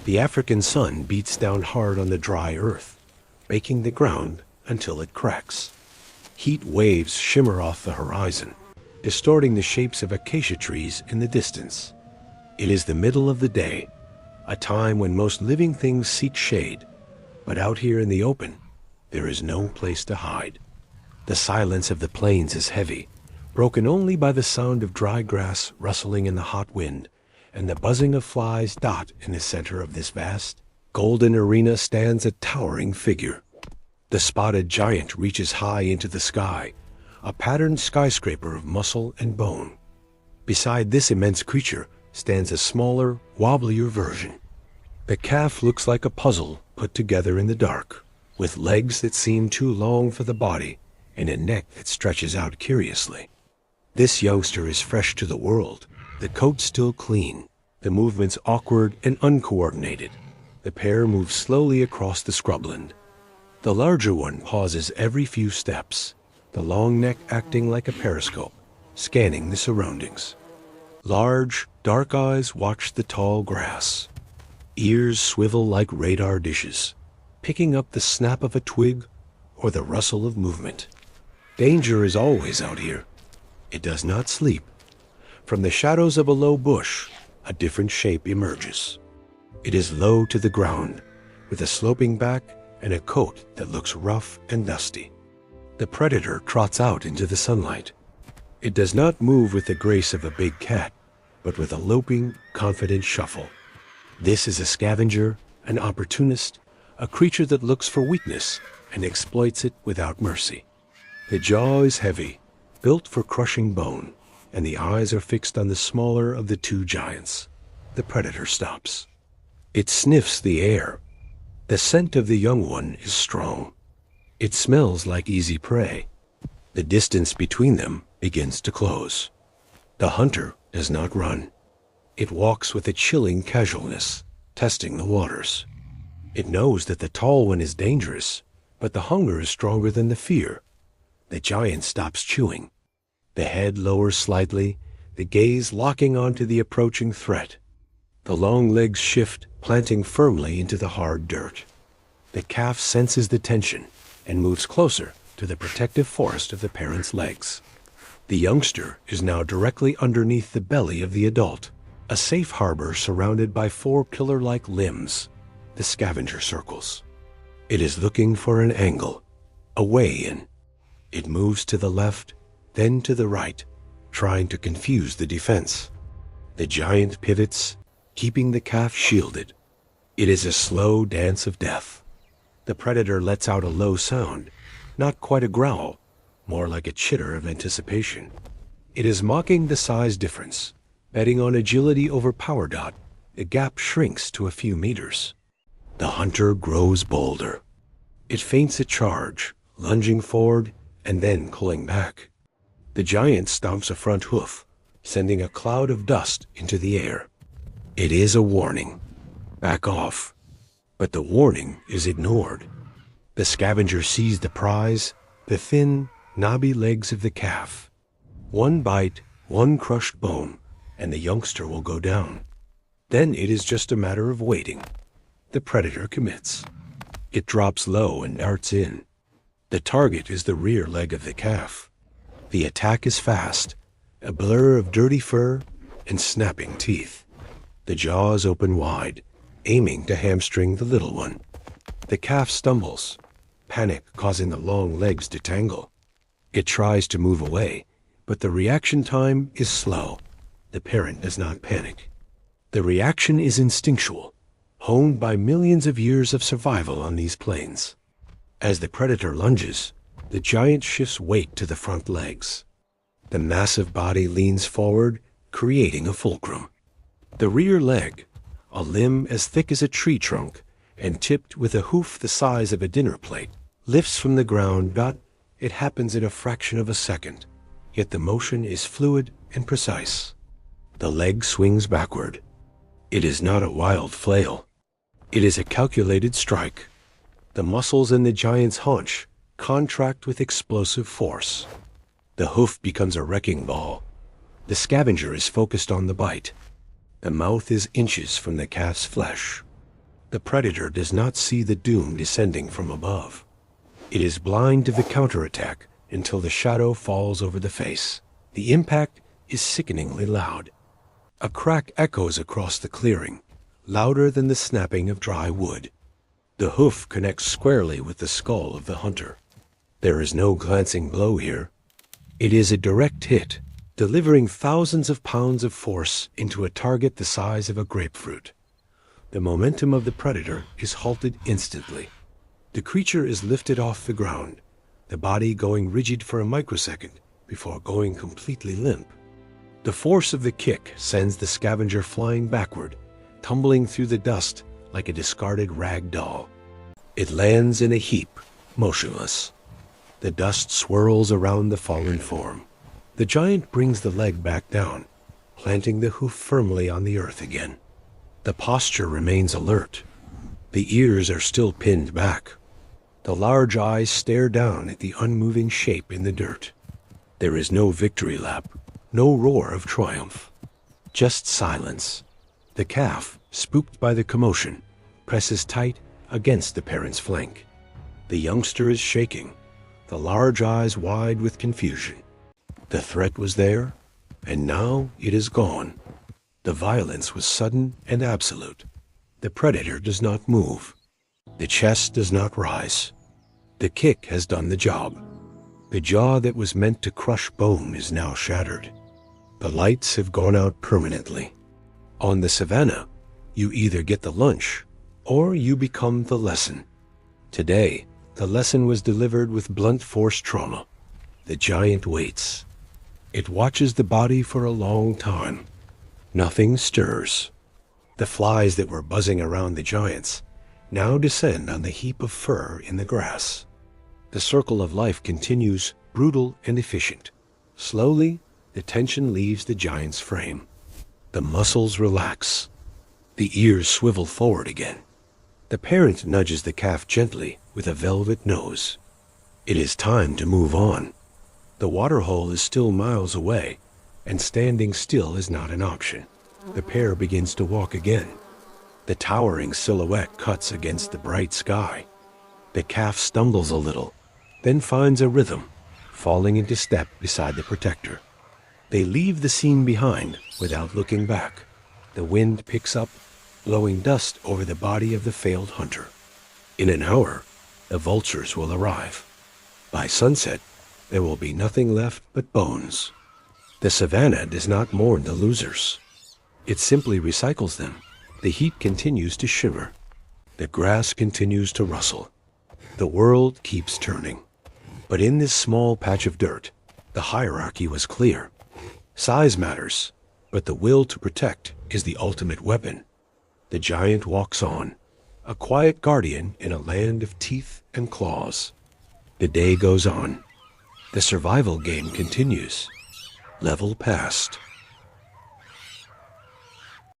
The African sun beats down hard on the dry earth, baking the ground until it cracks. Heat waves shimmer off the horizon, distorting the shapes of acacia trees in the distance. It is the middle of the day, a time when most living things seek shade, but out here in the open, there is no place to hide. The silence of the plains is heavy, broken only by the sound of dry grass rustling in the hot wind, and the buzzing of flies dot in the center of this vast, golden arena stands a towering figure. The spotted giant reaches high into the sky, a patterned skyscraper of muscle and bone. Beside this immense creature stands a smaller, wobblier version. The calf looks like a puzzle put together in the dark, with legs that seem too long for the body and a neck that stretches out curiously. This youngster is fresh to the world, the coat still clean, the movements awkward and uncoordinated. The pair moves slowly across the scrubland. The larger one pauses every few steps, the long neck acting like a periscope, scanning the surroundings. Large, dark eyes watch the tall grass. Ears swivel like radar dishes, picking up the snap of a twig or the rustle of movement. Danger is always out here. It does not sleep. From the shadows of a low bush, a different shape emerges. It is low to the ground, with a sloping back and a coat that looks rough and dusty. The predator trots out into the sunlight. It does not move with the grace of a big cat, but with a loping, confident shuffle. This is a scavenger, an opportunist, a creature that looks for weakness and exploits it without mercy. The jaw is heavy, built for crushing bone, and the eyes are fixed on the smaller of the two giants. The predator stops. It sniffs the air. The scent of the young one is strong. It smells like easy prey. The distance between them begins to close. The hunter does not run. It walks with a chilling casualness, testing the waters. It knows that the tall one is dangerous, but the hunger is stronger than the fear. The giant stops chewing. The head lowers slightly, the gaze locking onto the approaching threat. The long legs shift, planting firmly into the hard dirt. The calf senses the tension and moves closer to the protective forest of the parent's legs. The youngster is now directly underneath the belly of the adult, a safe harbor surrounded by four pillar-like limbs, the scavenger circles. It is looking for an angle, a way in. It moves to the left, then to the right, trying to confuse the defense. The giant pivots, keeping the calf shielded. It is a slow dance of death. The predator lets out a low sound, not quite a growl, more like a chitter of anticipation. It is mocking the size difference. Betting on agility over power dot, the gap shrinks to a few meters. The hunter grows bolder. It feints a charge, lunging forward and then pulling back. The giant stomps a front hoof, sending a cloud of dust into the air. It is a warning. Back off. But the warning is ignored. The scavenger sees the prize, the thin, knobby legs of the calf. One bite, one crushed bone, and the youngster will go down. Then it is just a matter of waiting. The predator commits. It drops low and darts in. The target is the rear leg of the calf. The attack is fast, a blur of dirty fur and snapping teeth. The jaws open wide, aiming to hamstring the little one. The calf stumbles, panic causing the long legs to tangle. It tries to move away, but the reaction time is slow. The parent does not panic. The reaction is instinctual, honed by millions of years of survival on these plains. As the predator lunges, the giant shifts weight to the front legs. The massive body leans forward, creating a fulcrum. The rear leg, a limb as thick as a tree trunk and tipped with a hoof the size of a dinner plate, lifts from the ground. It happens in a fraction of a second, yet the motion is fluid and precise. The leg swings backward. It is not a wild flail. It is a calculated strike. The muscles in the giant's haunch contract with explosive force. The hoof becomes a wrecking ball. The scavenger is focused on the bite. The mouth is inches from the calf's flesh. The predator does not see the doom descending from above. It is blind to the counterattack until the shadow falls over the face. The impact is sickeningly loud. A crack echoes across the clearing, louder than the snapping of dry wood. The hoof connects squarely with the skull of the hunter. There is no glancing blow here. It is a direct hit, delivering thousands of pounds of force into a target the size of a grapefruit. The momentum of the predator is halted instantly. The creature is lifted off the ground, the body going rigid for a microsecond before going completely limp. The force of the kick sends the scavenger flying backward, tumbling through the dust like a discarded rag doll. It lands in a heap, motionless. The dust swirls around the fallen form. The giant brings the leg back down, planting the hoof firmly on the earth again. The posture remains alert. The ears are still pinned back. The large eyes stare down at the unmoving shape in the dirt. There is no victory lap, no roar of triumph. Just silence. The calf, spooked by the commotion, presses tight against the parent's flank. The youngster is shaking, the large eyes wide with confusion. The threat was there, and now it is gone. The violence was sudden and absolute. The predator does not move. The chest does not rise. The kick has done the job. The jaw that was meant to crush bone is now shattered. The lights have gone out permanently. On the savannah, you either get the lunch or you become the lesson. Today, the lesson was delivered with blunt force trauma. The giant waits. It watches the body for a long time. Nothing stirs. The flies that were buzzing around the giants now descend on the heap of fur in the grass. The circle of life continues, brutal and efficient. Slowly, the tension leaves the giant's frame. The muscles relax. The ears swivel forward again. The parent nudges the calf gently with a velvet nose. It is time to move on. The waterhole is still miles away, and standing still is not an option. The pair begins to walk again. The towering silhouette cuts against the bright sky. The calf stumbles a little, then finds a rhythm, falling into step beside the protector. They leave the scene behind without looking back. The wind picks up, blowing dust over the body of the failed hunter. In an hour, the vultures will arrive. By sunset, there will be nothing left but bones. The savannah does not mourn the losers. It simply recycles them. The heat continues to shimmer. The grass continues to rustle. The world keeps turning. But in this small patch of dirt, the hierarchy was clear. Size matters, but the will to protect is the ultimate weapon. The giant walks on, a quiet guardian in a land of teeth and claws. The day goes on. The survival game continues. Level passed.